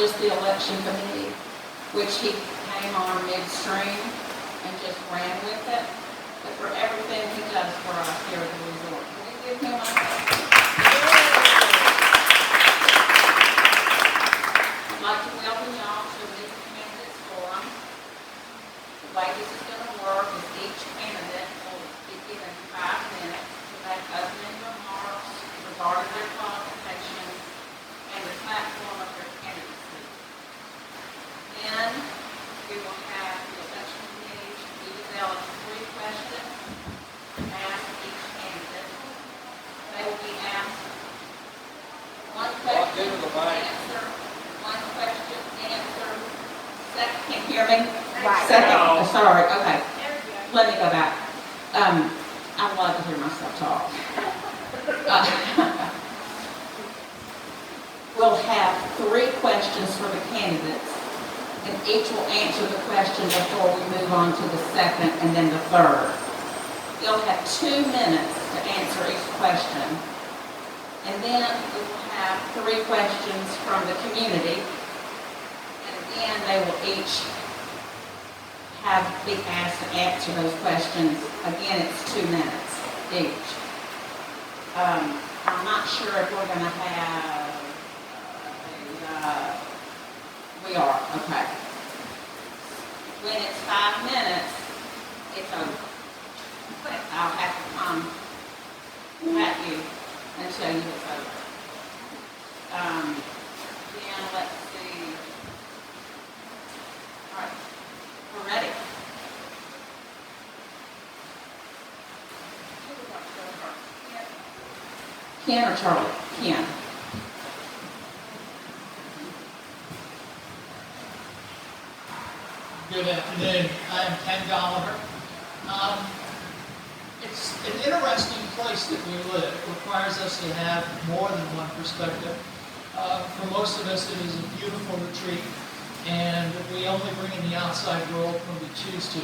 just the election committee, which he came on midstream and just ran with it, but for everything he does for us here at the resort. Can we give him a I'd like to welcome y'all to the candidates forum. The way this is going to work is each candidate will be given 5 minutes to make opening remarks regarding their qualifications and the platform of their candidacy. Then we will have the election committee to develop 3 questions to ask each candidate. They will be asked 1 question, answer, 1 question, answer. Second, can you hear me? Right. Second, sorry, okay. Let me go back. I love to hear myself talk. We'll have 3 questions for the candidates, and each will answer the question before we move on to the second and then the third. You'll have 2 minutes to answer each question, and then we will have 3 questions from the community, and again, they will each be asked to answer those questions. Again, it's 2 minutes each. I'm not sure if we're going to have, we are, okay. When it's 5 minutes, it's over. I'll have to come at you and tell you it's over. Then let's see. All right, we're ready. Ken or Charlie? Ken. Good afternoon. I am Ken Gallagher. It's an interesting place that we live. It requires us to have more than one perspective. For most of us, it is a beautiful retreat, and we only bring in the outside world when we choose to.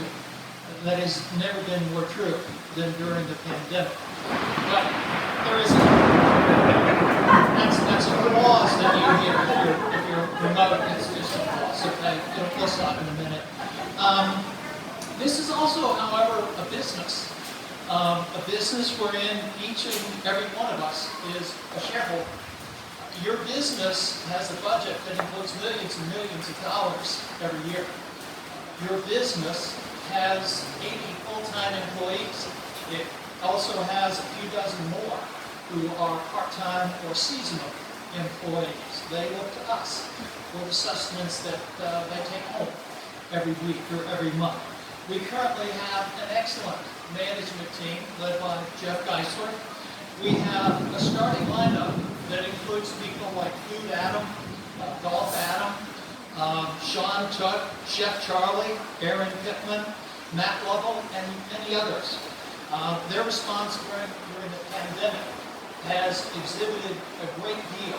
That has never been more true than during the pandemic. But there is that's a applause that you hear if you're remote. It's just applause. Okay, it'll stop in a minute. This is also, however, a business wherein each and every one of us is a shareholder. Your business has a budget that includes millions and millions of dollars every year. Your business has 80 full-time employees. It also has a few dozen more who are part-time or seasonal employees. They look to us for the sustenance that they take home every week or every month. We currently have an excellent management team led by Jeff Geisler. We have a starting lineup that includes people like Food Adam, Golf Adam, Sean Tuck, Chef Charlie, Aaron Pittman, Matt Lovell, and many others. Their response during the pandemic has exhibited a great deal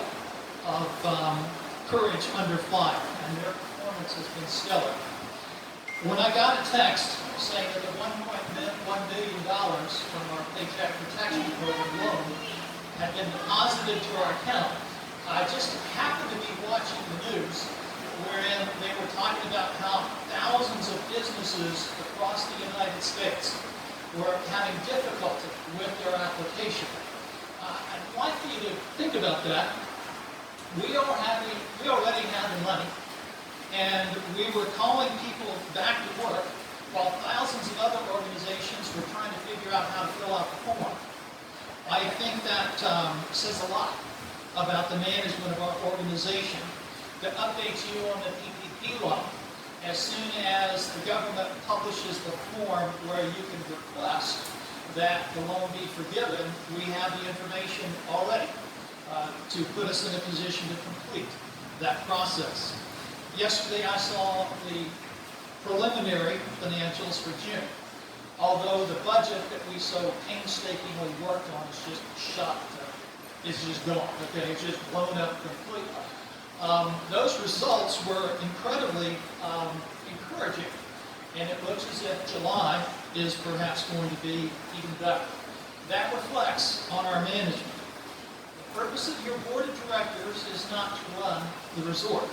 of courage under fire, and their performance has been stellar. When I got a text saying that the $1.1 billion from our Paycheck Protection Program loan had been deposited to our account, I just happened to be watching the news wherein they were talking about how thousands of businesses across the United States were having difficulty with their application. I'd like for you to think about that. We already had the money, and we were calling people back to work while thousands of other organizations were trying to figure out how to fill out the form. I think that says a lot about the management of our organization that updates you on the PPP loan. As soon as the government publishes the form where you can request that the loan be forgiven, we have the information already to put us in a position to complete that process. Yesterday I saw the preliminary financials for June. Although the budget that we so painstakingly worked on is just shot, it's just gone, okay? It's just blown up completely. Those results were incredibly encouraging, and it looks as if July is perhaps going to be even better. That reflects on our management. The purpose of your board of directors is not to run the resort.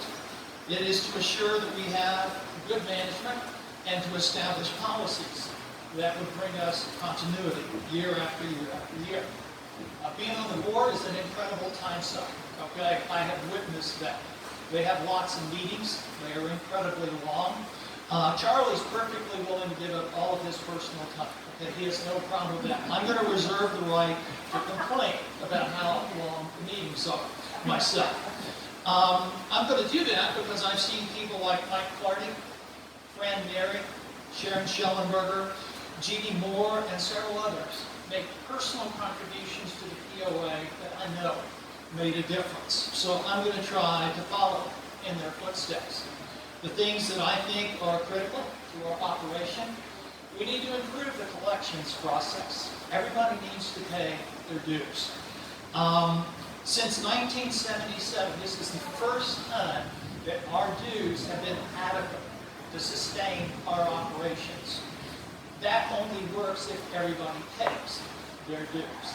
It is to assure that we have good management and to establish policies that would bring us continuity year after year after year. Being on the board is an incredible time suck. Okay, I have witnessed that. They have lots of meetings. They are incredibly long. Charlie's perfectly willing to give up all of his personal time. Okay, he has no problem with that. I'm going to reserve the right to complain about how long the meetings are myself. I'm going to do that because I've seen people like Mike Clardy, Fran Mary, Sharon Schellenberger, Jeannie Moore, and several others make personal contributions to the POA that I know made a difference. So I'm going to try to follow in their footsteps. The things that I think are critical to our operation, we need to improve the collections process. Everybody needs to pay their dues. Since 1977, this is the first time that our dues have been adequate to sustain our operations. That only works if everybody pays their dues.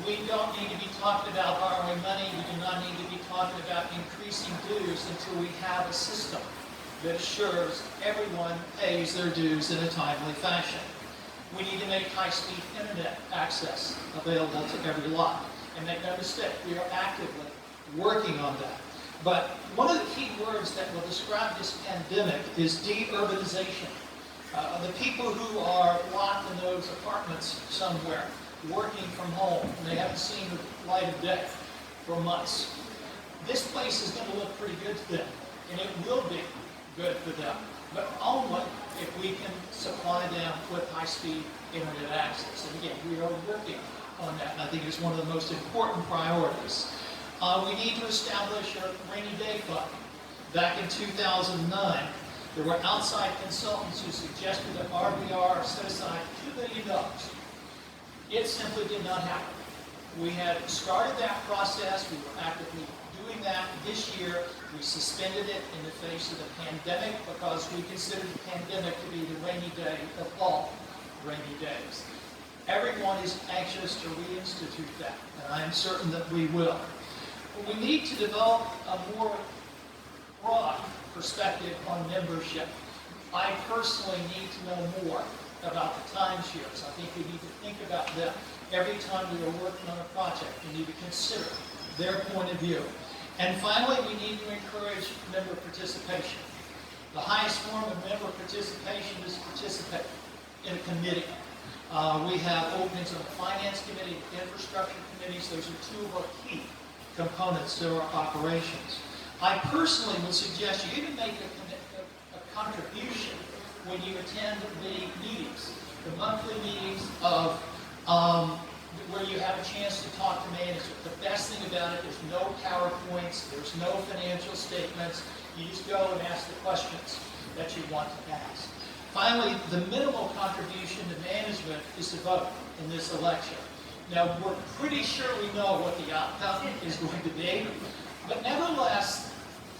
We don't need to be talking about borrowing money. We do not need to be talking about increasing dues until we have a system that assures everyone pays their dues in a timely fashion. We need to make high-speed internet access available to every lot. And make no mistake, we are actively working on that. But one of the key words that will describe this pandemic is de-urbanization. The people who are locked in those apartments somewhere, working from home, and they haven't seen the light of day for months. This place is going to look pretty good to them, and it will be good for them, but only if we can supply them with high-speed internet access. And again, we are working on that, and I think it's one of the most important priorities. We need to establish a rainy day fund. Back in 2009, there were outside consultants who suggested that RBR set aside $2 billion. It simply did not happen. We had started that process. We were actively doing that this year. We suspended it in the face of the pandemic because we considered the pandemic to be the rainy day of all rainy days. Everyone is anxious to reinstitute that, and I am certain that we will. But we need to develop a more broad perspective on membership. I personally need to know more about the timeshares. I think we need to think about them. Every time we are working on a project, we need to consider their point of view. And finally, we need to encourage member participation. The highest form of member participation is participate in a committee. We have openings on the Finance Committee, Infrastructure Committees. Those are two of our key components to our operations. I personally would suggest you even make a contribution when you attend the meetings, the monthly meetings of where you have a chance to talk to management. The best thing about it, there's no PowerPoints, there's no financial statements. You just go and ask the questions that you want to ask. Finally, the minimal contribution to management is to vote in this election. Now, we're pretty sure we know what the outcome is going to be, but nevertheless,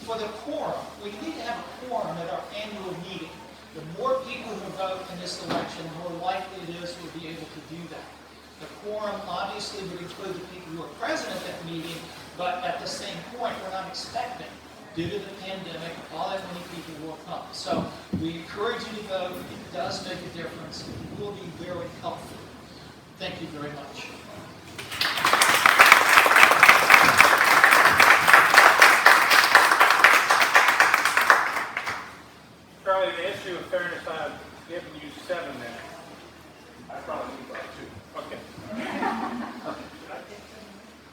for the quorum, we need to have a quorum at our annual meeting. The more people who vote in this election, the more likely it is we'll be able to do that. The quorum obviously would include the people who are present at that meeting, but at the same point, we're not expecting, due to the pandemic, all that many people will come. So we encourage you to vote. It does make a difference. It will be very helpful. Thank you very much. Charlie, the issue of fairness, I've given you 7 minutes. I probably need about 2. Okay.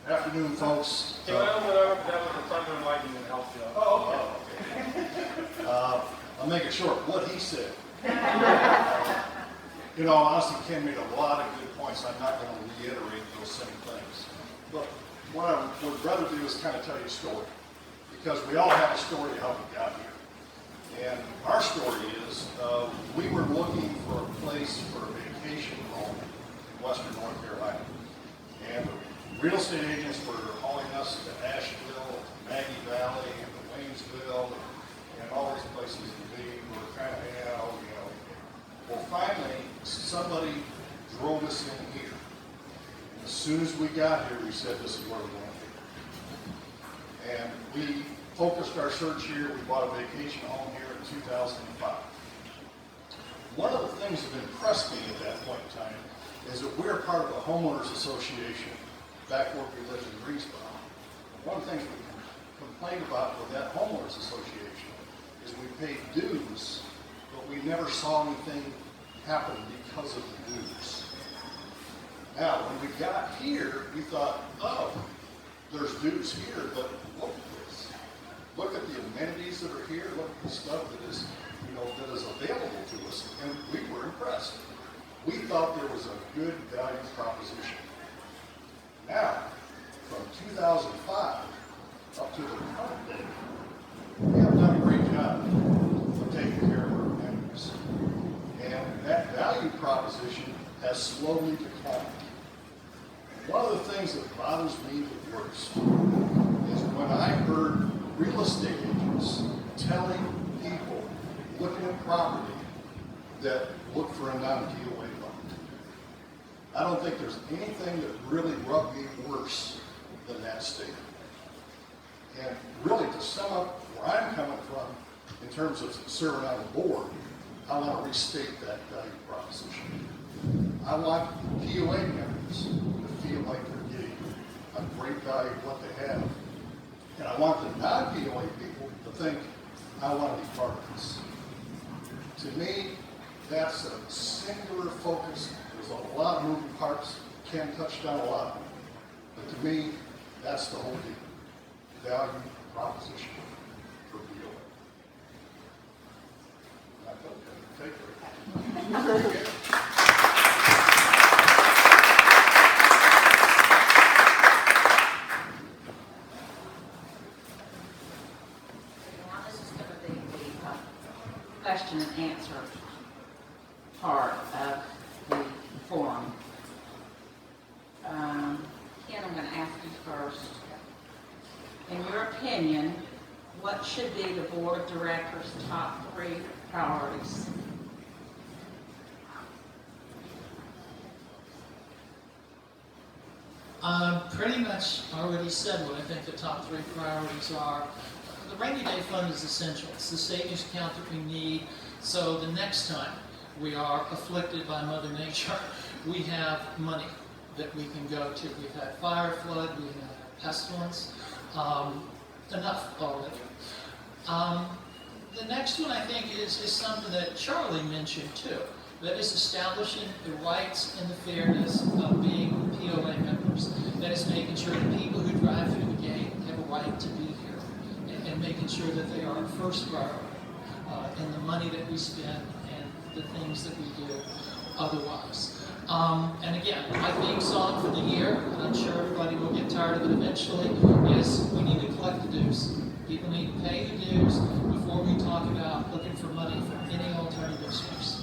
Afternoon, folks. Can I open it over? That was the thunder and lightning that helped you out. Oh, okay. I'll make it short. What he said. You know, honestly, Ken made a lot of good points. I'm not going to reiterate those same things. But what I would rather do is kind of tell you a story. Because we all have a story of how we got here. And our story is, we were looking for a place for a vacation home in western North Carolina. And the real estate agents were hauling us to Asheville, Maggie Valley, and to Waynesville, and all these places to be. We were kind of hanging out, you know. Well, finally, somebody drove us in here. And as soon as we got here, we said, this is where we're going to be. And we focused our search here. We bought a vacation home here in 2005. One of the things that impressed me at that point in time is that we're part of a homeowners association back where we lived in Greensboro. One of the things we complained about with that homeowners association is we paid dues, but we never saw anything happen because of the dues. Now, when we got here, we thought, oh, there's dues here, but look at this. Look at the amenities that are here. Look at the stuff that is, that is available to us, and we were impressed. We thought there was a good value proposition. Now, from 2005 up to the current day, we have done a great job of taking care of our amenities, and that value proposition has slowly declined. One of the things that bothers me the worst is when I heard real estate agents telling people looking at property that look for a non-DOA loan. I don't think there's anything that really rubbed me worse than that statement. And really, to sum up where I'm coming from in terms of serving on the board, I want to restate that value proposition. I want DOA members to feel like they're getting a great value of what they have. And I want the non-DOA people to think, I want to be part of this. To me, that's a singular focus. There's a lot of moving parts. Ken touched on a lot of them. But to me, that's the whole deal. Value proposition for DOA. I thought that would take it. Now, this is going to be the question and answer part of the forum. Ken, I'm going to ask you first. In your opinion, what should be the board of directors' top 3 priorities? Pretty much already said what I think the top 3 priorities are. The rainy day fund is essential. It's the savings account that we need, so the next time we are afflicted by Mother Nature, we have money that we can go to. We've had fire, flood, we've had pestilence, enough already. The next one I think is something that Charlie mentioned too, that is establishing the rights and the fairness of being POA members. That is making sure that people who drive through the gate have a right to be here, and making sure that they are our first priority in the money that we spend and the things that we do otherwise. And again, my theme song for the year, and I'm sure everybody will get tired of it eventually, is we need to collect the dues. People need to pay the dues before we talk about looking for money from any alternative source.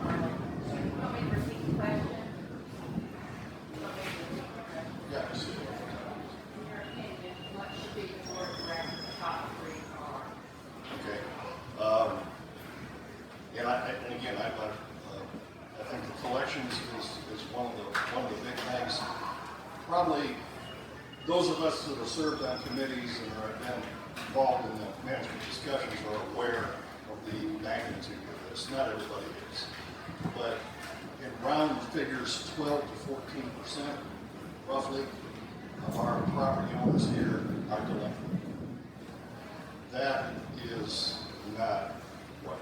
Want me to repeat the question? Yes. In your opinion, what should be the board of directors' top 3 priorities? Okay. And again, I think the collections is one of the big things. Probably those of us that have served on committees and have been involved in the management discussions are aware of the magnitude of this. Not everybody is, but in round figures, 12 to 14%, roughly, of our property owners here are delinquent. That is not right.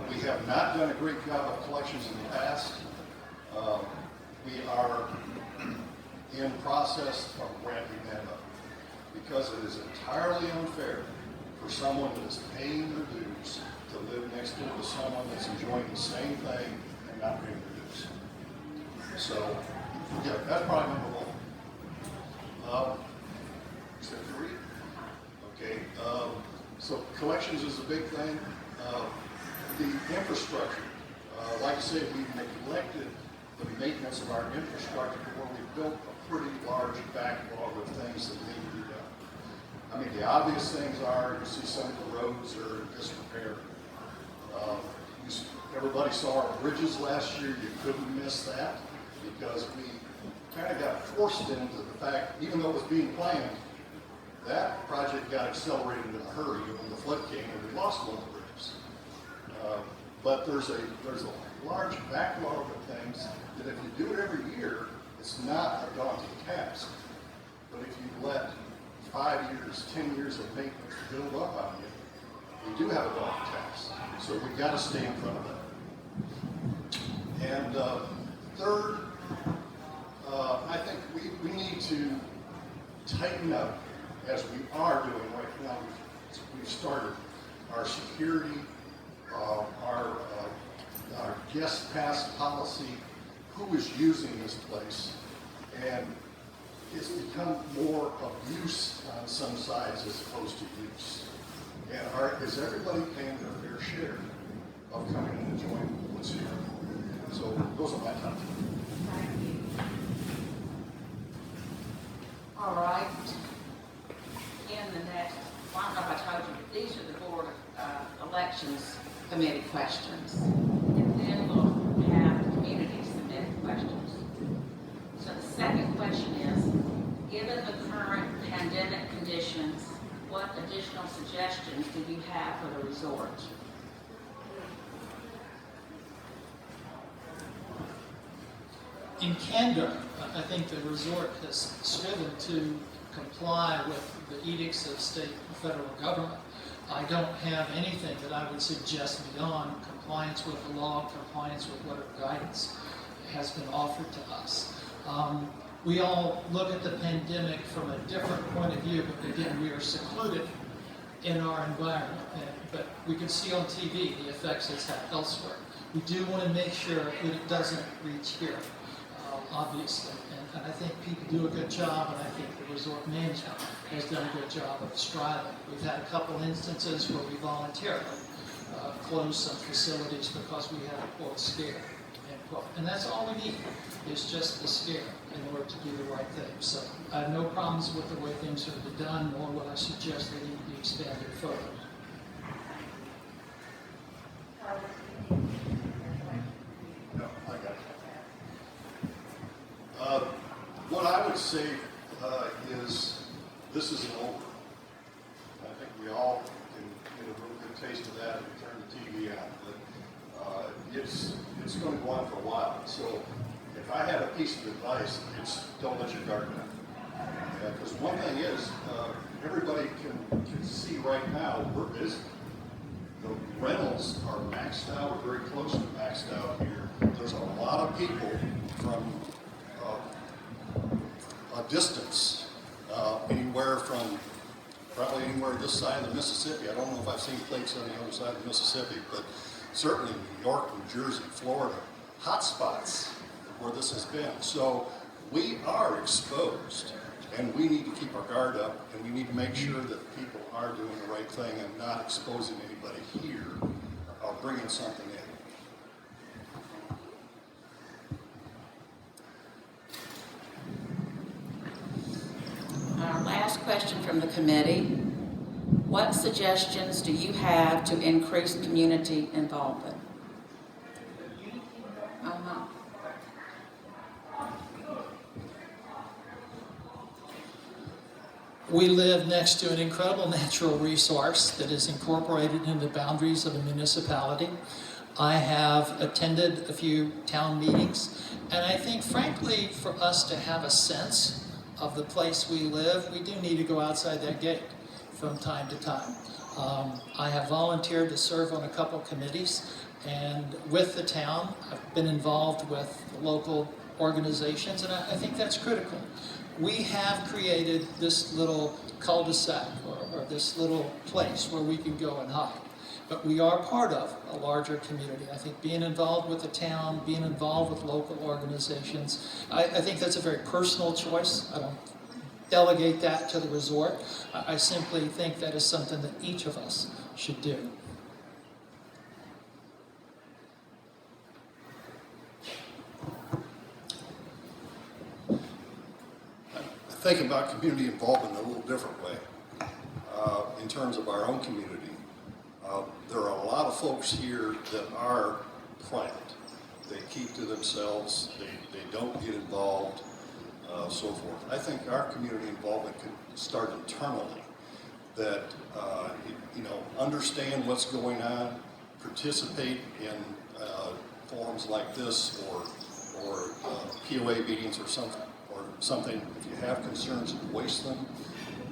We have not done a great job of collections in the past. We are in process of ramping that up because it is entirely unfair for someone that is paying their dues to live next door to someone that's enjoying the same thing and not paying their dues. So, yeah, that's probably number 1. Is that 3? Okay. So collections is a big thing. The infrastructure, like I said, we've neglected the maintenance of our infrastructure where we built a pretty large backlog of things that need to be done. I mean, the obvious things are, you see some of the roads are in disrepair. Everybody saw our bridges last year. You couldn't miss that because we kind of got forced into the fact, even though it was being planned, that project got accelerated in a hurry when the flood came and we lost one of the bridges. But there's a large backlog of things that if you do it every year, it's not a daunting task. But if you let 5 years, 10 years of maintenance build up on you, you do have a daunting task. So we've got to stay in front of that. And third, I think we need to tighten up, as we are doing right now. We've started our security, our guest pass policy, who is using this place, and it's become more abuse on some sides as opposed to use. And is everybody paying their fair share of coming and enjoying what's here? So those are my top three. All right. In the next, well, I don't know if I told you, but these are the Board of Elections Committee questions. And then we'll have the community submit questions. So the second question is, given the current pandemic conditions, what additional suggestions do you have for the resort? In candor, I think the resort has striven to comply with the edicts of state and federal government. I don't have anything that I would suggest beyond compliance with the law, compliance with whatever guidance has been offered to us. We all look at the pandemic from a different point of view, but again, we are secluded in our environment. But we can see on TV the effects it's had elsewhere. We do want to make sure that it doesn't reach here, obviously. And I think people do a good job, and I think the resort management has done a good job of striving. We've had a couple instances where we voluntarily closed some facilities because we had a quote scare, end quote. And that's all we need, is just the scare in order to do the right thing. So I have no problems with the way things are done, nor would I suggest they need to be expanded further. No, I got it. What I would say is this isn't over. I think we all can get a real good taste of that if we turn the TV on. But it's going to go on for a while. So if I had a piece of advice, it's don't let your guard down. Because one thing is, everybody can see right now we're busy. The rentals are maxed out, very close to maxed out here. There's a lot of people from a distance, probably anywhere this side of the Mississippi. I don't know if I've seen plates on the other side of the Mississippi, but certainly New York, New Jersey, Florida, hot spots where this has been. So we are exposed, and we need to keep our guard up, and we need to make sure that people are doing the right thing and not exposing anybody here or bringing something in. Our last question from the committee. What suggestions do you have to increase community involvement? We live next to an incredible natural resource that is incorporated into the boundaries of a municipality. I have attended a few town meetings, and I think, frankly, for us to have a sense of the place we live, we do need to go outside that gate from time to time. I have volunteered to serve on a couple committees, and with the town, I've been involved with the local organizations, and I think that's critical. We have created this little cul-de-sac or this little place where we can go and hide. But we are part of a larger community. I think being involved with the town, being involved with local organizations, I think that's a very personal choice. I don't delegate that to the resort. I simply think that is something that each of us should do. Think about community involvement in a little different way. In terms of our own community, there are a lot of folks here that are quiet. They keep to themselves. They don't get involved. so forth. I think our community involvement can start internally, that, understand what's going on, participate in forums like this or POA meetings or something. If you have concerns, voice them.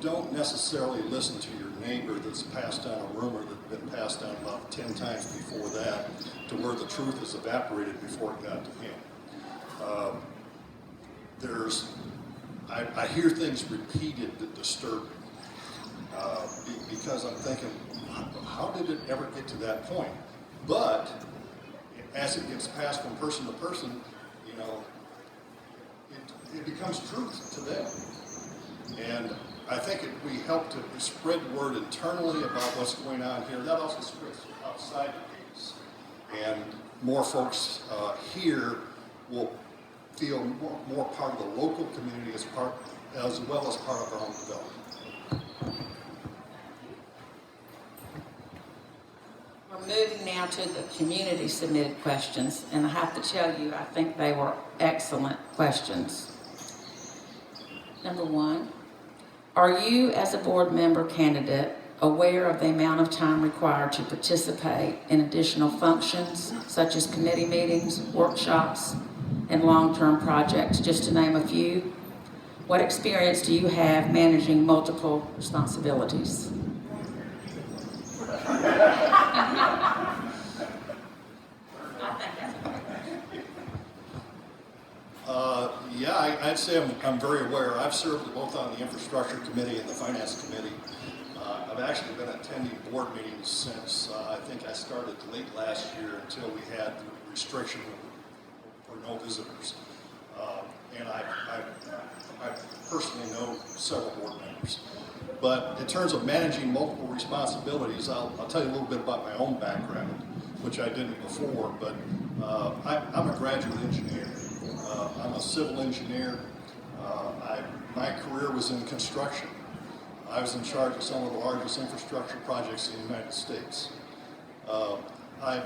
Don't necessarily listen to your neighbor that's passed down a rumor that's been passed down about 10 times before that, to where the truth is evaporated before it got to him. I hear things repeated that disturb me, because I'm thinking, how did it ever get to that point? But as it gets passed from person to person, it becomes truth to them. And I think we help to spread word internally about what's going on here. That also spreads outside the gates. And more folks here will feel more part of the local community as well as part of our own development. We're moving now to the community submitted questions, and I have to tell you, I think they were excellent questions. Number one, are you as a board member candidate aware of the amount of time required to participate in additional functions such as committee meetings, workshops, and long-term projects, just to name a few? What experience do you have managing multiple responsibilities? I'd say I'm very aware. I've served both on the Infrastructure Committee and the Finance Committee. I've actually been attending board meetings since I think I started late last year until we had the restriction for no visitors. And I personally know several board members. But in terms of managing multiple responsibilities, I'll tell you a little bit about my own background, which I didn't before, but I'm a graduate engineer. I'm a civil engineer. My career was in construction. I was in charge of some of the largest infrastructure projects in the United States. I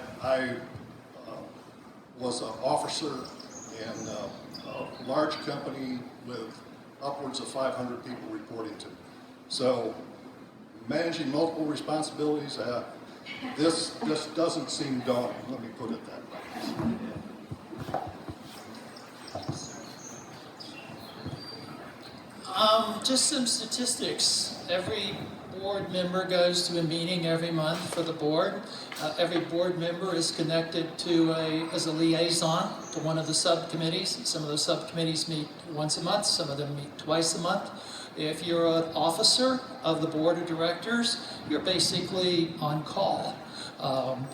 was an officer in a large company with upwards of 500 people reporting to me. So managing multiple responsibilities, this doesn't seem daunting, let me put it that way. Just some statistics. Every board member goes to a meeting every month for the board. Every board member is connected as a liaison to one of the subcommittees. Some of the subcommittees meet once a month, some of them meet twice a month. If you're an officer of the board of directors, you're basically on call.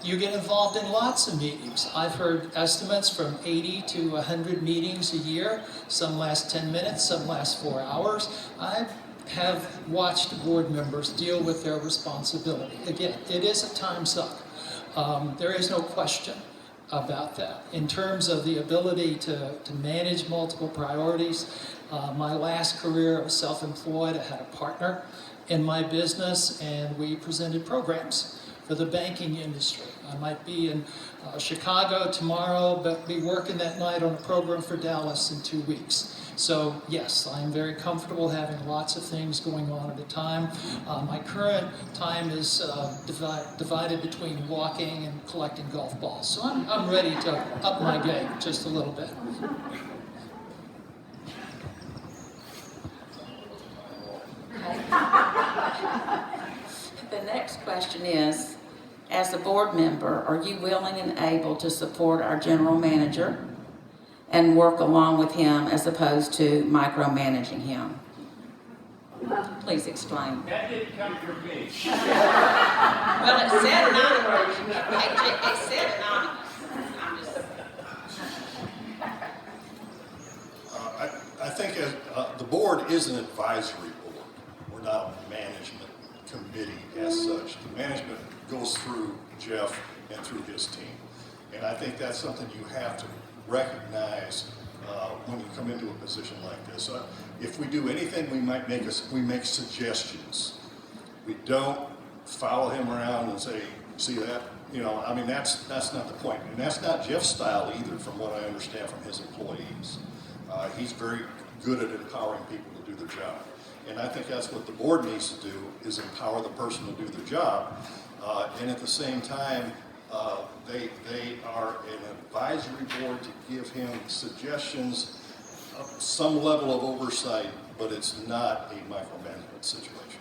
You get involved in lots of meetings. I've heard estimates from 80 to 100 meetings a year. Some last 10 minutes, some last 4 hours. I have watched board members deal with their responsibility. Again, it is a time suck. There is no question about that. In terms of the ability to manage multiple priorities, my last career, I was self-employed. I had a partner in my business, and we presented programs for the banking industry. I might be in Chicago tomorrow, but be working that night on a program for Dallas in 2 weeks. So yes, I'm very comfortable having lots of things going on at a time. My current time is divided between walking and collecting golf balls. So I'm ready to up my game just a little bit. The next question is, as a board member, are you willing and able to support our general manager and work along with him as opposed to micromanaging him? Please explain. That didn't come from me. Well, it said anonymous. It said anonymous. I'm just... I think the board is an advisory board. We're not a management committee as such. The management goes through Jeff and through his team. And I think that's something you have to recognize when you come into a position like this. If we do anything, we make suggestions. We don't follow him around and say, see that? That's not the point. And that's not Jeff's style either, from what I understand from his employees. He's very good at empowering people to do their job. And I think that's what the board needs to do, is empower the person to do their job. And at the same time, they are an advisory board to give him suggestions, some level of oversight, but it's not a micromanagement situation.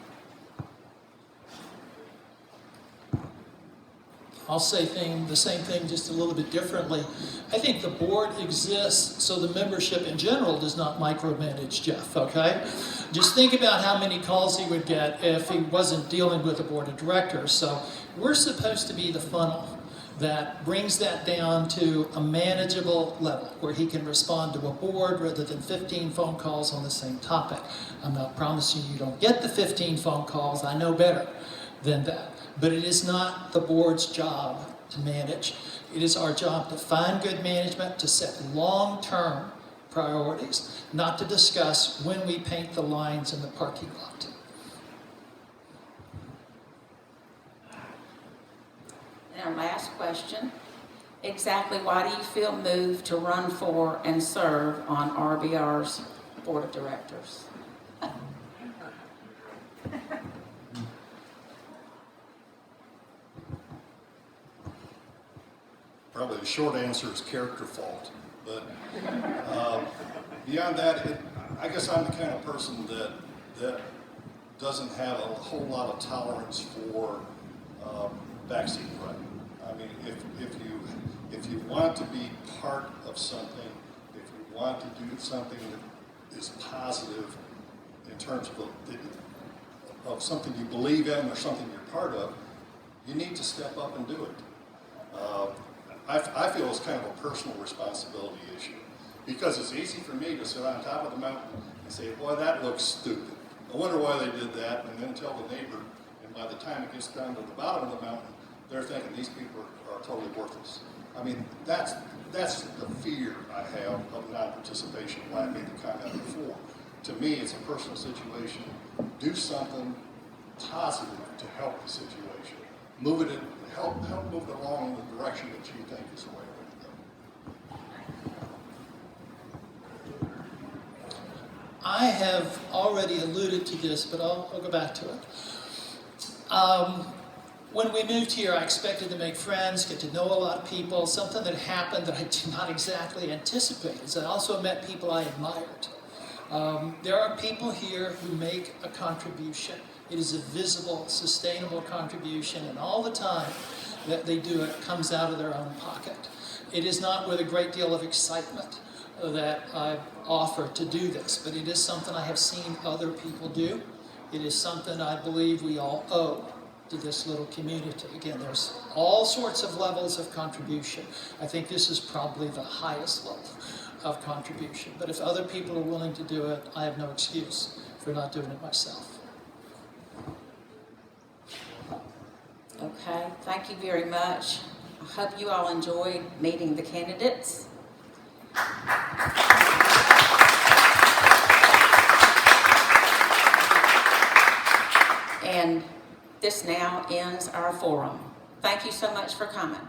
I'll say the same thing, just a little bit differently. I think the board exists so the membership in general does not micromanage Jeff, okay? Just think about how many calls he would get if he wasn't dealing with the board of directors. So we're supposed to be the funnel that brings that down to a manageable level where he can respond to a board rather than 15 phone calls on the same topic. I'm not promising you don't get the 15 phone calls. I know better than that. But it is not the board's job to manage. It is our job to find good management, to set long-term priorities, not to discuss when we paint the lines in the parking lot. And our last question, exactly why do you feel moved to run for and serve on RBR's board of directors? Probably the short answer is character fault, but beyond that, I guess I'm the kind of person that doesn't have a whole lot of tolerance for backseat running. I mean, if you want to be part of something, if you want to do something that is positive in terms of something you believe in or something you're part of, you need to step up and do it. I feel it's kind of a personal responsibility issue, because it's easy for me to sit on top of the mountain and say, boy, that looks stupid. I wonder why they did that, and then tell the neighbor, and by the time it gets down to the bottom of the mountain, they're thinking these people are totally worthless. I mean, that's the fear I have of non-participation, why I made the comment before. To me, it's a personal situation. Do something positive to help the situation. Move it, help move it along in the direction that you think is the way to go. I have already alluded to this, but I'll go back to it. When we moved here, I expected to make friends, get to know a lot of people. Something that happened that I did not exactly anticipate is I also met people I admired. There are people here who make a contribution. It is a visible, sustainable contribution, and all the time that they do it comes out of their own pocket. It is not with a great deal of excitement that I offer to do this, but it is something I have seen other people do. It is something I believe we all owe to this little community. Again, there's all sorts of levels of contribution. I think this is probably the highest level of contribution. But if other people are willing to do it, I have no excuse for not doing it myself. Okay, thank you very much. I hope you all enjoyed meeting the candidates. And this now ends our forum. Thank you so much for coming.